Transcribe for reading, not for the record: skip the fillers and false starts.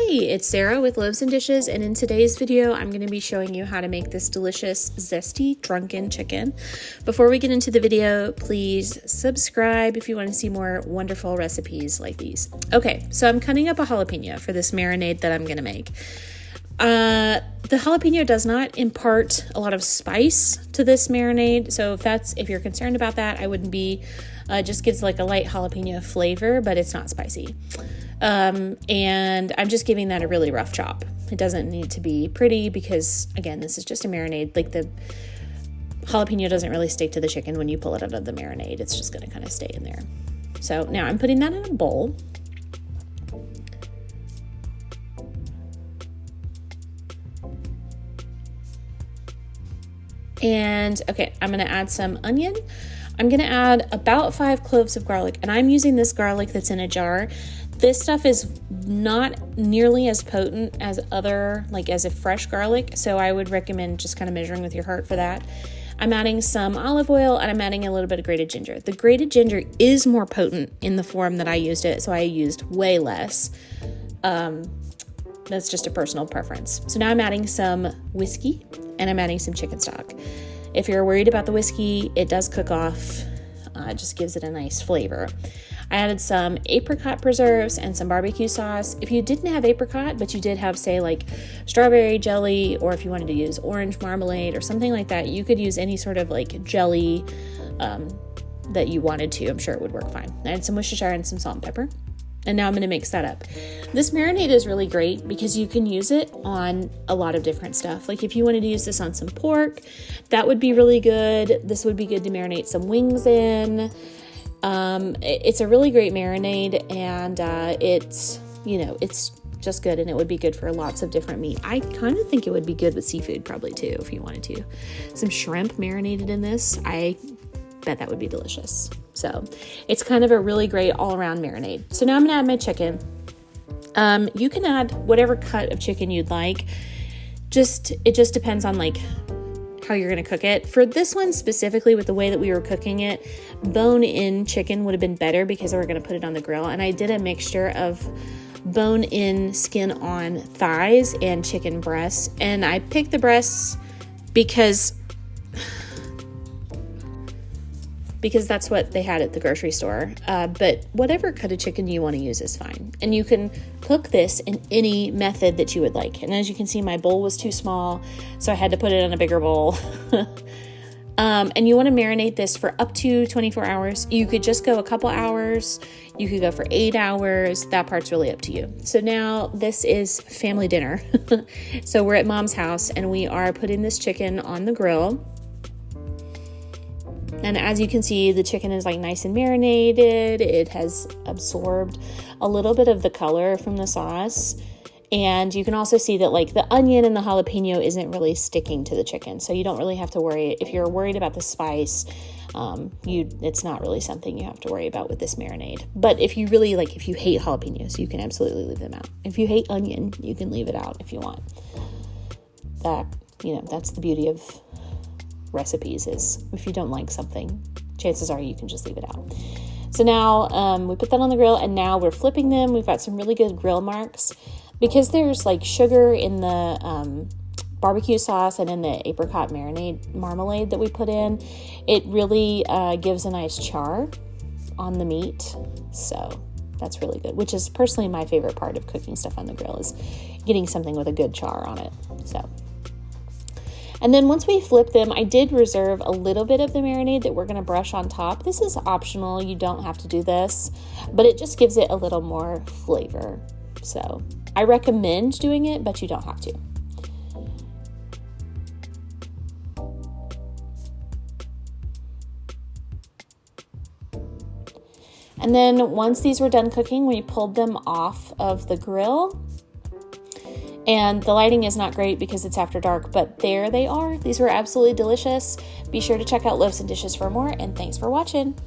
Hey, it's Sarah with Loaves and Dishes, and in today's video, I'm going to be showing you how to make this delicious Zesty Drunken Chicken. Before we get into the video, please subscribe if you want to see more wonderful recipes like these. Okay, so I'm cutting up a jalapeno for this marinade that I'm going to make. The jalapeno does not impart a lot of spice to this marinade, so if you're concerned about that, I wouldn't be. Just gives like a light jalapeno flavor, but it's not spicy. And I'm just giving that a really rough chop. It doesn't need to be pretty because, again, this is just a marinade. Like the jalapeno doesn't really stick to the chicken when you pull it out of the marinade. It's just going to kind of stay in there. So now I'm putting that in a bowl. And okay, I'm going to add some onion. I'm going to add about 5 cloves of garlic, and I'm using this garlic that's in a jar. This stuff is not nearly as potent as as a fresh garlic, so I would recommend just kind of measuring with your heart for that. I'm adding some olive oil, and I'm adding a little bit of grated ginger. The grated ginger is more potent in the form that I used it, so I used way less. That's just a personal preference. So now I'm adding some whiskey, and I'm adding some chicken stock. If you're worried about the whiskey, it does cook off. It just gives it a nice flavor. I added some apricot preserves and some barbecue sauce. If you didn't have apricot, but you did have, say, like strawberry jelly, or if you wanted to use orange marmalade or something like that, you could use any sort of like jelly that you wanted to. I'm sure it would work fine. I had some Worcestershire and some salt and pepper. And now I'm going to mix that up. This marinade is really great because you can use it on a lot of different stuff. Like if you wanted to use this on some pork, that would be really good. This would be good to marinate some wings in. It's a really great marinade, and it's just good, and it would be good for lots of different meat. I kind of think it would be good with seafood probably too, if you wanted to. Some shrimp marinated in this, I bet that would be delicious. So it's kind of a really great all-around marinade. So now I'm gonna add my chicken. You can add whatever cut of chicken you'd like. It just depends on like how you're gonna cook it. For this one specifically, with the way that we were cooking it, bone-in chicken would have been better because we were gonna put it on the grill. And I did a mixture of bone-in, skin-on thighs and chicken breasts. And I picked the breasts because that's what they had at the grocery store. But whatever cut of chicken you want to use is fine. And you can cook this in any method that you would like. And as you can see, my bowl was too small, so I had to put it in a bigger bowl. And you want to marinate this for up to 24 hours. You could just go a couple hours. You could go for 8 hours. That part's really up to you. So now this is family dinner. So we're at Mom's house, and we are putting this chicken on the grill. And as you can see, the chicken is like nice and marinated. It has absorbed a little bit of the color from the sauce. And you can also see that like the onion and the jalapeno isn't really sticking to the chicken. So you don't really have to worry. If you're worried about the spice, it's not really something you have to worry about with this marinade. But if you hate jalapenos, you can absolutely leave them out. If you hate onion, you can leave it out if you want. That's the beauty of recipes, is if you don't like something, chances are you can just leave it out. So now we put that on the grill, and now we're flipping them. We've got some really good grill marks because there's like sugar in the barbecue sauce and in the apricot marmalade that we put in. It really gives a nice char on the meat, so that's really good, which is personally my favorite part of cooking stuff on the grill, is getting something with a good char on it. And then once we flip them, I did reserve a little bit of the marinade that we're going to brush on top. This is optional. You don't have to do this, but it just gives it a little more flavor. So I recommend doing it, but you don't have to. And then once these were done cooking, we pulled them off of the grill. And the lighting is not great because it's after dark, but there they are. These were absolutely delicious. Be sure to check out Loaves and Dishes for more, and thanks for watching.